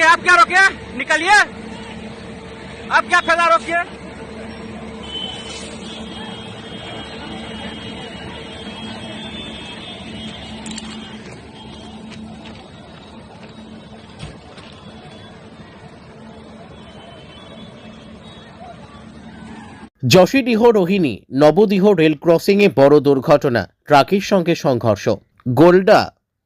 आप क्या रोके? निकलिए, आप क्या फायदा रोकिए? যশোডীহ রোহিণী নবদীহ রেল ক্রসিংয়ে বড় দুর্ঘটনা, ট্রাকের সঙ্গে সংঘর্ষ।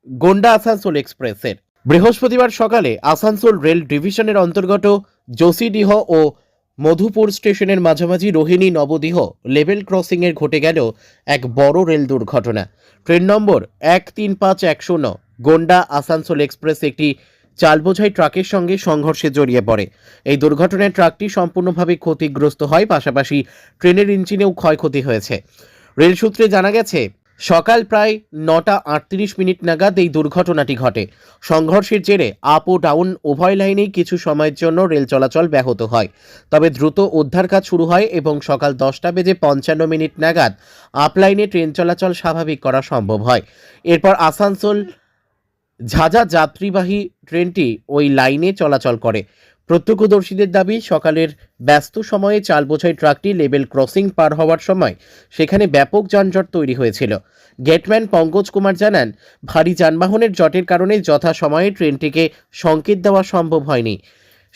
গোন্ডা আসানসোল এক্সপ্রেসের বৃহস্পতিবার সকালে আসানসোল রেল ডিভিশনের অন্তর্গত যশোডীহ ও মধুপুর স্টেশনের মাঝামাঝি রোহিণী নবদীহ লেভেল ক্রসিংয়ের ঘটে গেল এক বড় রেল দুর্ঘটনা। ট্রেন নম্বর 13510 গোন্ডা আসানসোল এক্সপ্রেস একটি চাল বোঝাই ট্রাকের সঙ্গে সংঘর্ষে জড়িয়ে পড়ে। এই দুর্ঘটনায় ট্রাকটি সম্পূর্ণভাবে ক্ষতিগ্রস্ত হয়, পাশাপাশি ট্রেনের ইঞ্জিনেও ক্ষয়ক্ষতি হয়েছে। রেল সূত্রে জানা গেছে, সকাল প্রায় 9:38 নাগাদ এই দুর্ঘটনাটি ঘটে। সংঘর্ষের জেরে আপ ও ডাউন উভয় লাইনেই কিছু সময়ের জন্য রেল চলাচল ব্যাহত হয়। তবে দ্রুত উদ্ধার কাজ শুরু হয় এবং সকাল 10:55 নাগাদ আপ লাইনে ট্রেন চলাচল স্বাভাবিক করা সম্ভব হয়। এরপর আসানসোল ঝাঁঝা যাত্রীবাহী ট্রেনটি ওই লাইনে চলাচল করে। প্রত্যক্ষদর্শীদের দাবি, সকালের ব্যস্ত সময়ে চাল বোঝাই ট্রাকটি লেভেল ক্রসিং পার হওয়ার সময় সেখানে ব্যাপক যানজট তৈরি হয়েছিল। গেটম্যান পঙ্কজ কুমার জানান, ভারী যানবাহনের জটের কারণে যথাসময়ে ট্রেনটিকে সংকেত দেওয়া সম্ভব হয়নি।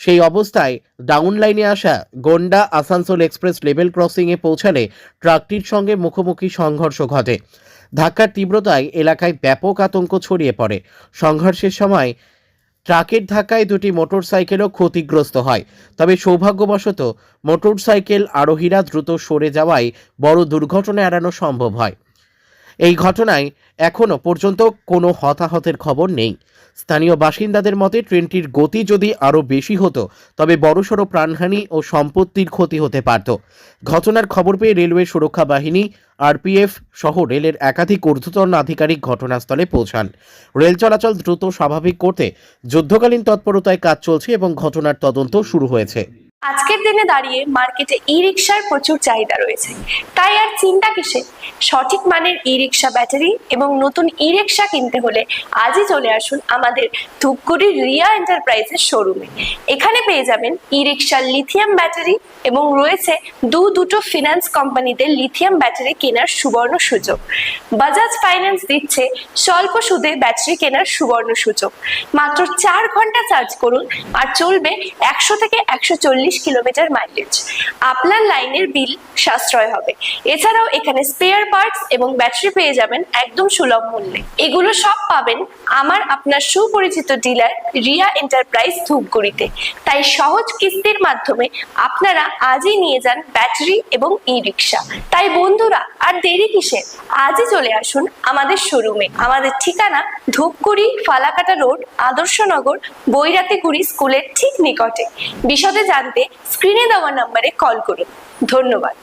সেই অবস্থায় ডাউন লাইনে আসা গোন্ডা আসানসোল এক্সপ্রেস লেভেল ক্রসিংয়ে পৌঁছালে ট্রাকটির সঙ্গে মুখোমুখি সংঘর্ষ ঘটে। ধাক্কার তীব্রতায় এলাকায় ব্যাপক আতঙ্ক ছড়িয়ে পড়ে। সংঘর্ষের সময় ট্রাকের ধাক্কায় দুটি মোটরসাইকেলও ক্ষতিগ্রস্ত হয়। তবে সৌভাগ্যবশত মোটরসাইকেল আরোহীরা দ্রুত সরে যাওয়ায় বড় দুর্ঘটনা এড়ানো সম্ভব হয়। এই ঘটনায় এখনও পর্যন্ত কোনো হতাহতের খবর নেই। স্থানীয় বাসিন্দাদের মতে, ট্রেনটির গতি যদি আরও বেশি হতো তবে বড়সড় প্রাণহানি ও সম্পত্তির ক্ষতি হতে পারত। ঘটনার খবর পেয়ে রেলওয়ে সুরক্ষা বাহিনী, আরপিএফ সহ রেলের একাধিক ঊর্ধ্বতন আধিকারিক ঘটনাস্থলে পৌঁছান। রেল চলাচল দ্রুত স্বাভাবিক করতে যুদ্ধকালীন তৎপরতায় কাজ চলছে এবং ঘটনার তদন্ত শুরু হয়েছে। আজকের দিনে দাঁড়িয়ে মার্কেটে ই রিক্সার প্রচুর চাহিদা রয়েছে, তাই আর চিন্তা কিসে? সঠিক মানের ই রিক্সা ব্যাটারি এবং নতুন ই রিক্সা কিনতে হলে আজই চলে আসুন আমাদের ধূপগুড়ির রিয়া এন্টারপ্রাইজের শোরুমে। এখানে পেয়ে যাবেন ই রিক্সার লিথিয়াম ব্যাটারি এবং রয়েছে দুটো ফিনান্স কোম্পানিতে লিথিয়াম ব্যাটারি কেনার সুবর্ণ সুযোগ। বাজাজ ফাইন্যান্স দিচ্ছে স্বল্প সুদে ব্যাটারি কেনার সুবর্ণ সুযোগ। মাত্র 4 ঘন্টা চার্জ করুন আর চলবে 100 থেকে 140 কিলোমিটার মাইলেজ। আপনার লাইনের বিল সাশ্রয় হবে। এছাড়াও এখানে স্পেয়ার পার্টস এবং ব্যাটারি পেয়ে যাবেন একদম সুলভ মূল্যে। এগুলো সব পাবেন আপনার সুপরিচিত ডিলার রিয়া এন্টারপ্রাইজ ধূপগুড়িতে। তাই সহজ কিস্তির মাধ্যমে আপনারা আজই নিয়ে যান ব্যাটারি এবং ই রিক্সা। তাই বন্ধুরা, আর দেরি কিসের? আজই চলে আসুন আমাদের শোরুমে। আমাদের ঠিকানা ধূপগুড়ি ফালাকাটা রোড, আদর্শনগর, বৈরাতিগুড়ি স্কুলের ঠিক নিকটে। বিশদে জানতে স্ক্রিনে দেওয়া নম্বরে কল করুন। ধন্যবাদ।